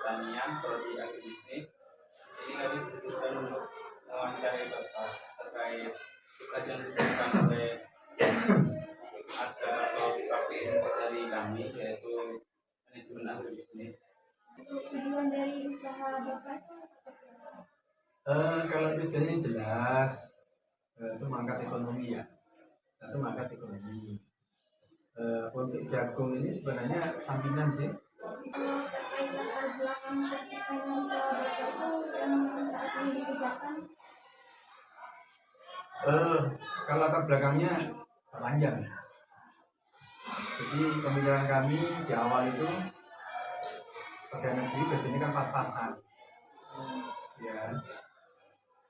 pertanian, prodi agribisnis. Di sini kami dibutuhkan untuk mewawancarai Bapak terkait tugas yang diberikan oleh askar atau KPM dari kami, yaitu manajemen agribisnis. Tujuan dari usaha Bapak itu seperti apa? Kalau tujuannya jelas, itu mengangkat ekonomi ya, satu mengangkat ekonomi. Untuk jagung ini sebenarnya sampingan sih. Terkait latar belakang terciptanya usaha Bapak itu yang saat ini dikerjakan. Kalau latar belakangnya panjang. Jadi pemikiran kami di awal itu pegawai negeri kerjanya kan pas-pasan. Ya.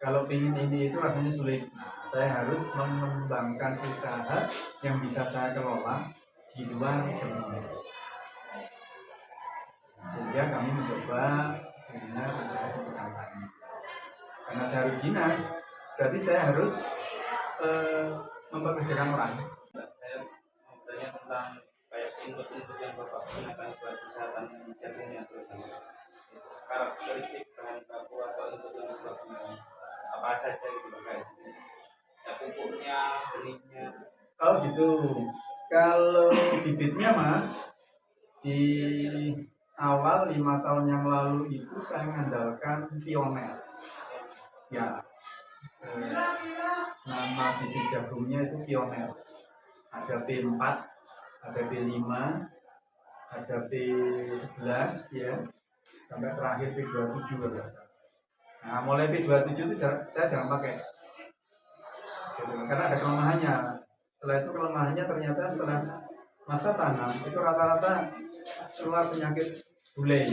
Kalau ingin ini itu rasanya sulit. Nah, saya harus mengembangkan usaha yang bisa saya kelola di luar jam dinas. Sehingga kami mencoba dinas usaha di bidang tani. Karena saya harus dinas, berarti saya harus mempekerjakan orang. Saya mau bertanya tentang kayak input-input yang Bapak gunakan buat kesehatan jagungnya, terutama karakteristik bahan baku atau input-input Bapak apa saja gitu kayak jenis ya, pupuknya, benihnya. Oh gitu. Kalau bibitnya Mas, di awal 5 tahun yang lalu itu saya mengandalkan Pioneer. Ya, nama bibit jagungnya itu Pioneer. Ada P4, ada P5, ada P11 ya, sampai terakhir P27 kalau nggak salah. Nah, mulai P27 itu saya jarang pakai. Karena ada kelemahannya. Setelah itu kelemahannya ternyata setelah masa tanam itu rata-rata keluar penyakit bule.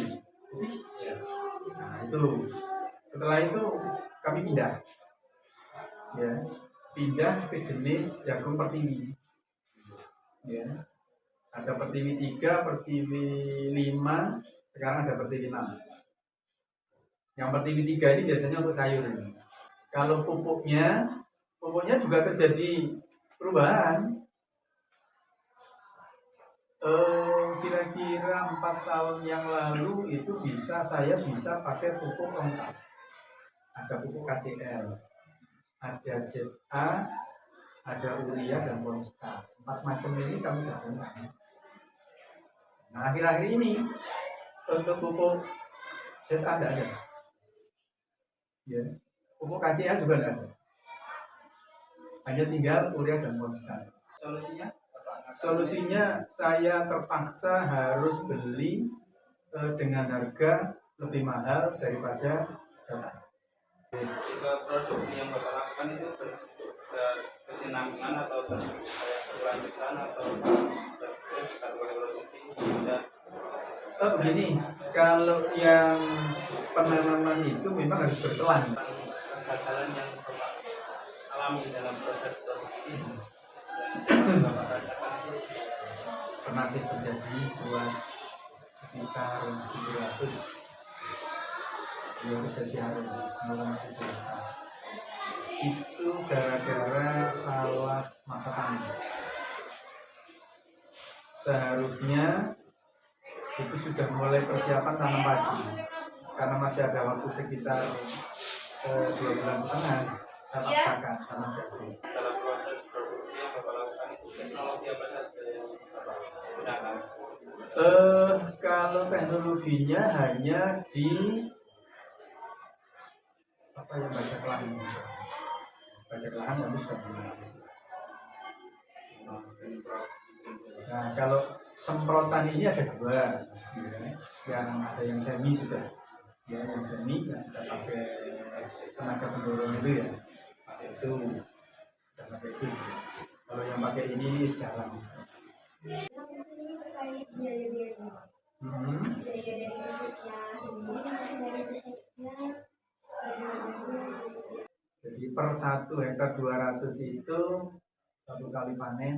Nah itu setelah itu kami pindah, ya pindah ke jenis jagung pertiwi. Ya ada pertiwi 3, pertiwi 5, sekarang ada pertiwi 6. Yang pertiwi 3 ini biasanya untuk sayur. Kalau pupuknya juga terjadi perubahan. Kira-kira 4 tahun yang lalu itu saya bisa pakai pupuk lengkap. Ada pupuk KCL, ada ZA, ada urea dan Ponska. 4 macam ini kami gabungkan. Nah akhir-akhir ini untuk pupuk ZA tidak ada. Ya, pupuk KCL juga tidak ada. Hanya tinggal urea dan Ponska. Solusinya saya terpaksa harus beli dengan harga lebih mahal daripada jalan. Produksi yang Bapak lakukan itu kesinambungan atau berkelanjutan atau kategori produksi sudah? Begini, kalau yang penanaman itu memang harus berselang. Kegagalan yang Bapak alami dalam proses produksi dan Bapak rasakan itu Pernah sih terjadi luas sekitar 700 siaran mulai itu gara-gara salah masa tanam. Seharusnya itu sudah mulai persiapan tanam padi, karena masih ada waktu sekitar 2 bulan setengah. Saya paksakan tanam jagung. dalam proses produksi yang Bapak lakukan itu teknologi apa saja yang Bapak gunakan? Kalau teknologinya hanya di apa yang bajak lahan, bajak lahan kami sudah gunakan. Nah kalau semprotan ini ada 2, ya. Yang ada yang semi sudah, ya yang semi yang sudah pakai tenaga pendorong itu ya, pakai itu, dan pakai itu. Kalau yang pakai ini jalan. Ini terkait biaya-biayanya. Biaya dari pupuknya sendiri, dari pupuknya, jadi per 1 hektar 200 itu 1 kali panen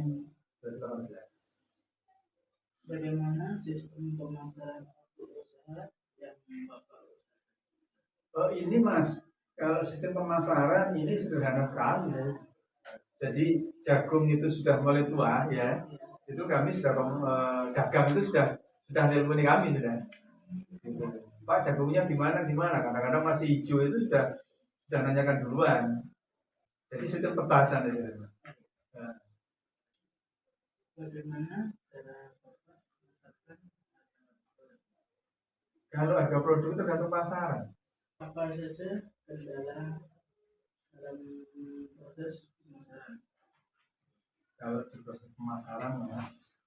2018. Bagaimana sistem pemasaran usaha yang Bapak Oh ini Mas, kalau sistem pemasaran ini sederhana sekali ya. Jadi jagung itu sudah mulai tua ya, itu kami sudah dagang itu sudah teleponi kami sudah. Gitu. Pak jagungnya gimana, kadang-kadang masih hijau itu sudah nanyakan duluan. Jadi sistem kebasan aja. Nah, Bagaimana cara Bapak menetapkan kalau harga produk itu tergantung pasaran. apa saja kendala dalam proses pemasaran? Kalau di proses pemasaran mas,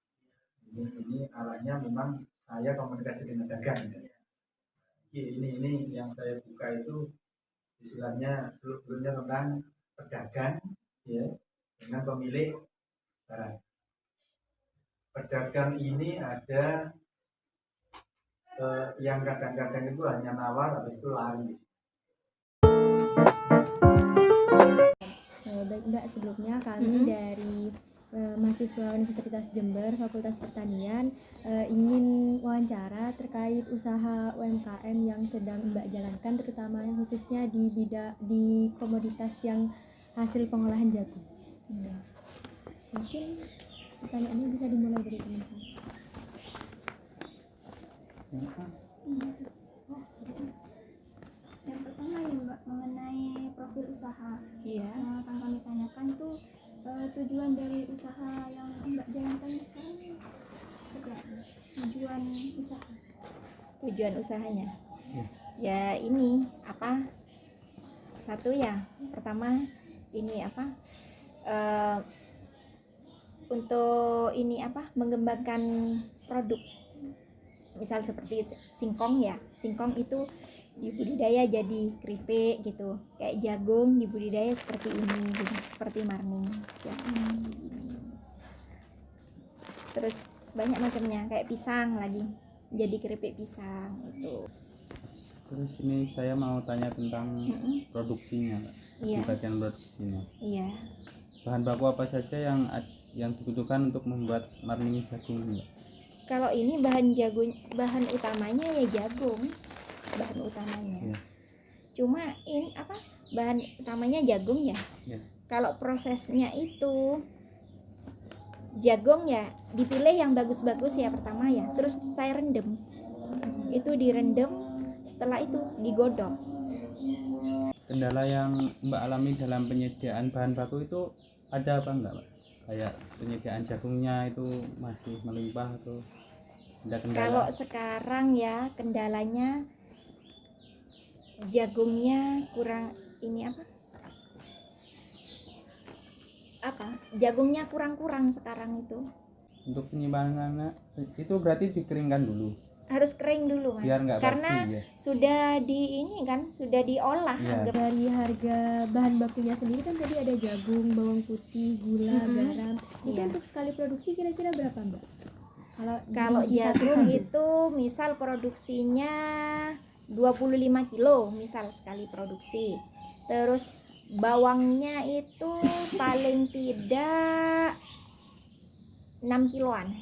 ini arahnya memang saya komunikasi dengan dagang. Ya. Ini yang saya buka itu istilahnya sebelumnya tentang pedagang ya dengan pemilik barang. Pedagang ini ada yang kadang-kadang itu hanya nawar habis itu lari. Baik Mbak, sebelumnya kami dari mahasiswa Universitas Jember Fakultas Pertanian ingin wawancara terkait usaha UMKM yang sedang Mbak jalankan, terutama yang khususnya di komoditas yang hasil pengolahan jagung. Mungkin pertanyaannya bisa dimulai dari teman saya. Yang pertama ya Mbak, mengenai profil usaha. Iya. Yang akan kami tanyakan tuh tujuan dari usaha yang Mbak jalankan sekarang seperti apa? Tujuan usahanya ya ini apa, satu ya, pertama ini apa, untuk ini apa, mengembangkan produk, misal seperti singkong ya, singkong itu dibudidaya jadi keripik gitu, kayak jagung dibudidaya seperti ini gitu, seperti marning ya. Terus banyak macamnya, kayak pisang lagi jadi keripik pisang itu. Terus ini saya mau tanya tentang produksinya, Mbak. Iya. Di bagian produksinya. Iya. Bahan baku apa saja yang dibutuhkan untuk membuat marning jagung, Mbak? Kalau ini bahan utamanya ya jagung, bahan utamanya. Iya. Cuma ini apa? Bahan utamanya jagung ya. Iya. Kalau prosesnya itu jagung ya dipilih yang bagus-bagus ya pertama ya. Terus saya rendam. Itu direndam, setelah itu digodok. Kendala yang Mbak alami dalam penyediaan bahan baku itu ada apa enggak, Mbak? Kayak penyediaan jagungnya itu masih melimpah atau ada kendala? Kalau sekarang ya kendalanya jagungnya kurang ini apa? Jagungnya kurang sekarang itu. Untuk penyimpanannya itu berarti dikeringkan dulu. Harus kering dulu Mas. Biar nggak Karena basi, ya. sudah sudah diolah. Iya. Dari harga bahan bakunya sendiri kan tadi ada jagung, bawang putih, gula, garam. Itu Iya. untuk sekali produksi kira-kira berapa Mbak? Kalau dirinci jagung satu-satu. itu misal produksinya 25 kilo misal sekali produksi. Terus bawangnya itu paling tidak 6 kiloan.